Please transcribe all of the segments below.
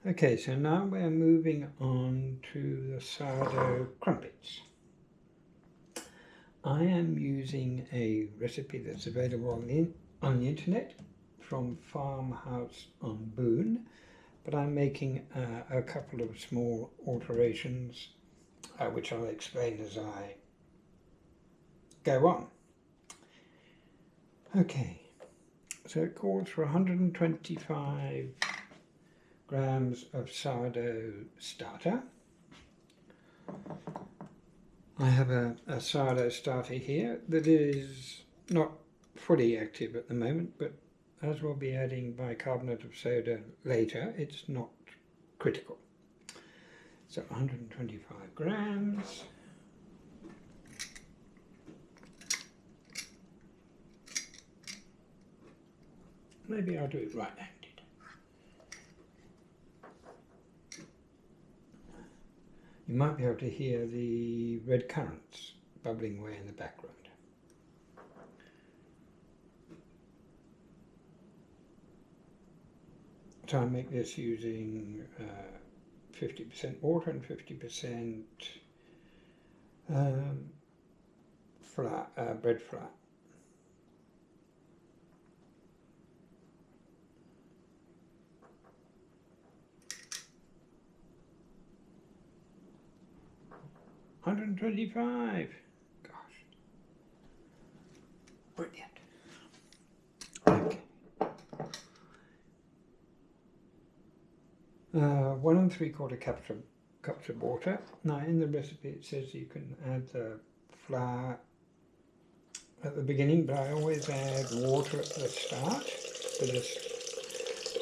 Okay, so now we're moving on to the sourdough crumpets. I am using a recipe that's available on the internet from Farmhouse on Boone, but I'm making a couple of small alterations which I'll explain as I go on. Okay, so it calls for 125 grams of sourdough starter. I have a sourdough starter here that is not fully active at the moment, but as we'll be adding bicarbonate of soda later, it's not critical. So 125 grams. Maybe I'll do it right-handed. You might be able to hear the red currants bubbling away in the background. So I make this using 50% water and 50% bread flour. $125. Gosh. Brilliant. Okay. 1 3/4 cups of water. Now in the recipe it says you can add the flour at the beginning, but I always add water at the start for this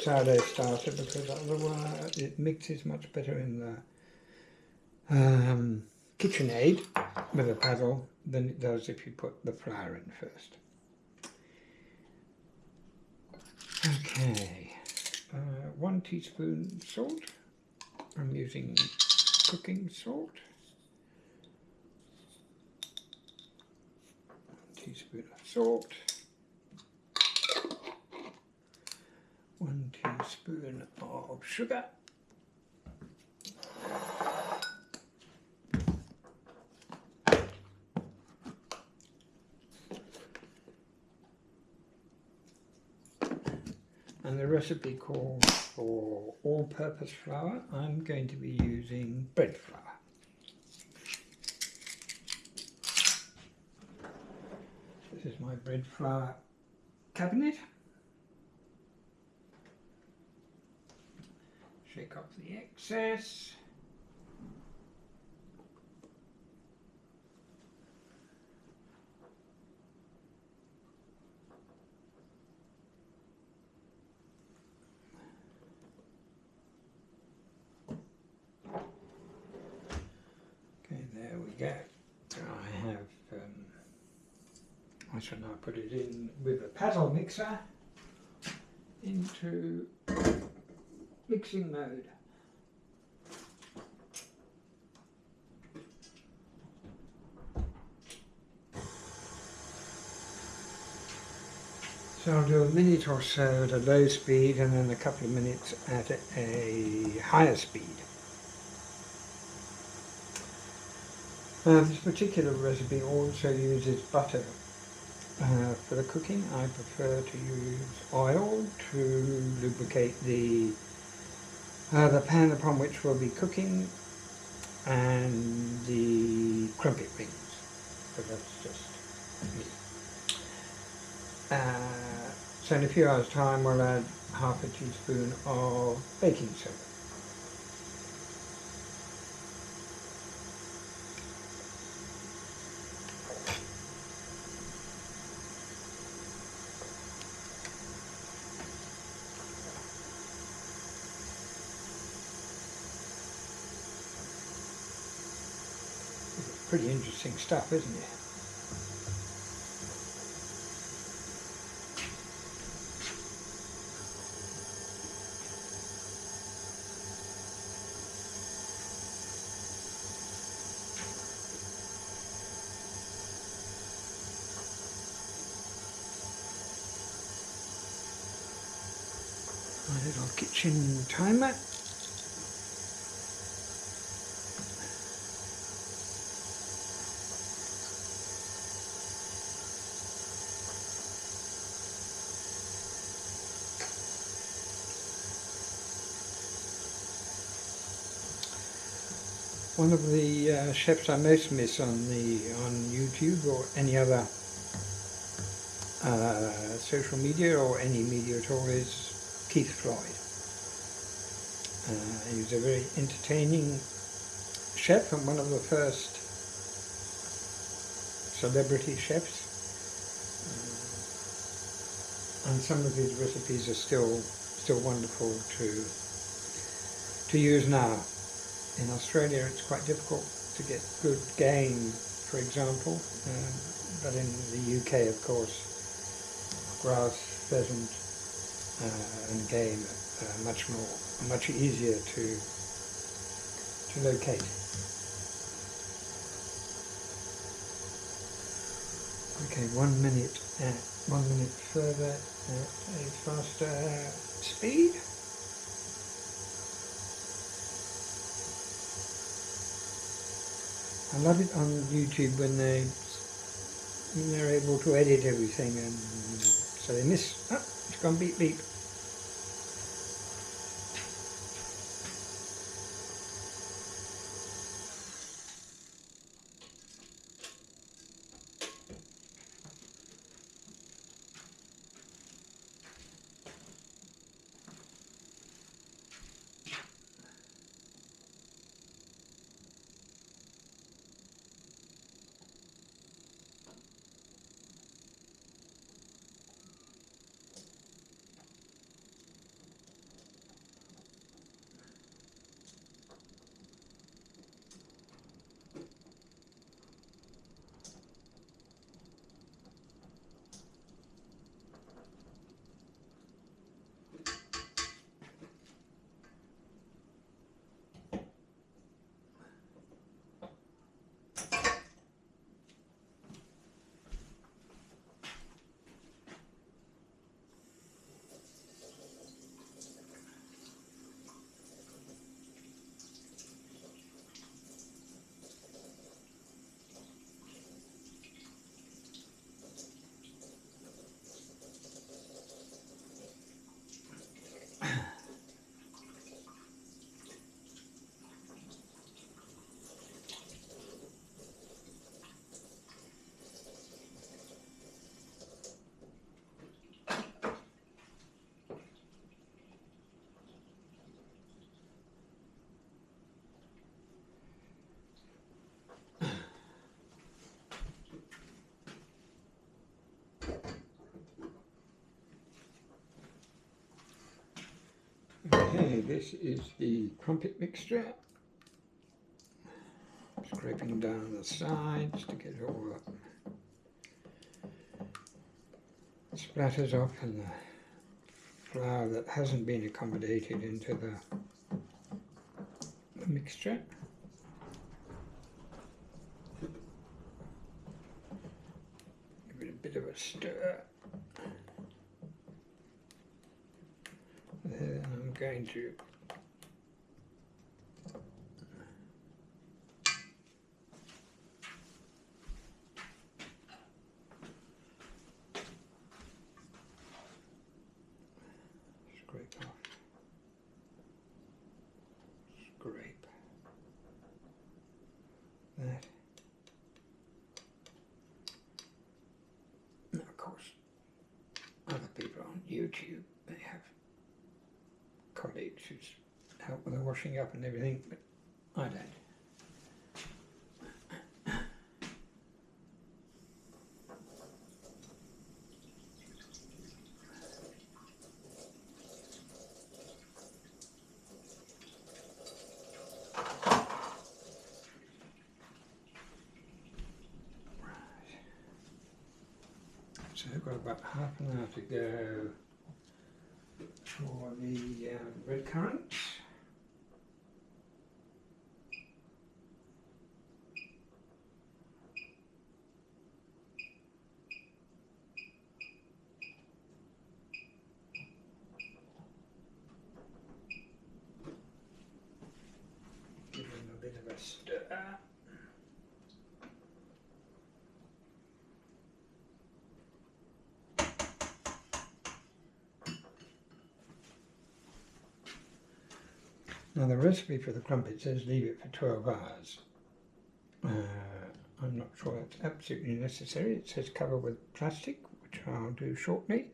sourdough starter, because otherwise it mixes much better in the KitchenAid with a paddle than it does if you put the flour in first. Okay, 1 teaspoon salt. I'm using cooking salt. 1 teaspoon of salt. 1 teaspoon of sugar. And the recipe calls for all-purpose flour. I'm going to be using bread flour. This is my bread flour cabinet. Shake off the excess. There we go. I have, I shall now put it in with a paddle mixer into mixing mode. So I'll do a minute or so at a low speed and then a couple of minutes at a higher speed. This particular recipe also uses butter for the cooking. I prefer to use oil to lubricate the pan upon which we'll be cooking and the crumpet rings, but that's just me. So in a few hours time we'll add half a teaspoon of baking soda. Pretty interesting stuff, isn't it? My little kitchen timer. One of the chefs I most miss on YouTube or any other social media or any media at all is Keith Floyd. He was a very entertaining chef and one of the first celebrity chefs. And some of his recipes are still wonderful to use now. In Australia it's quite difficult to get good game, for example, but in the UK, of course, grass, pheasant and game are much easier to locate. Okay, 1 minute further at a faster speed. I love it on YouTube when they're able to edit everything, and so they miss. Oh, it's gone beep beep. Okay, this is the crumpet mixture. Scraping down the sides to get all the splatters off and the flour that hasn't been accommodated into the mixture. Give it a bit of a stir. Then I'm going to scrape off, scrape that. Now, of course, other people on YouTube, they have colleagues who help with the washing up and everything, but I don't. So I've got about half an hour to go for the red currants. Give them a bit of a stir. Now the recipe for the crumpet says leave it for 12 hours. I'm not sure that's absolutely necessary. It says cover with plastic, which I'll do shortly.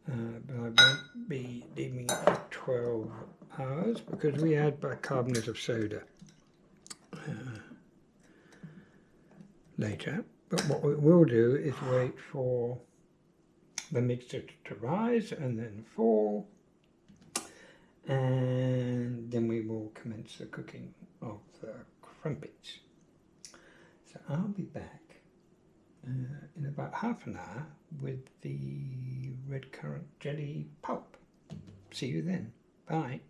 But I won't be leaving it for 12 hours because we add bicarbonate of soda later. But what we will do is wait for the mixture to rise and then fall, and then we will commence the cooking of the crumpets. So I'll be back in about half an hour with the red currant jelly pulp. See you then. Bye.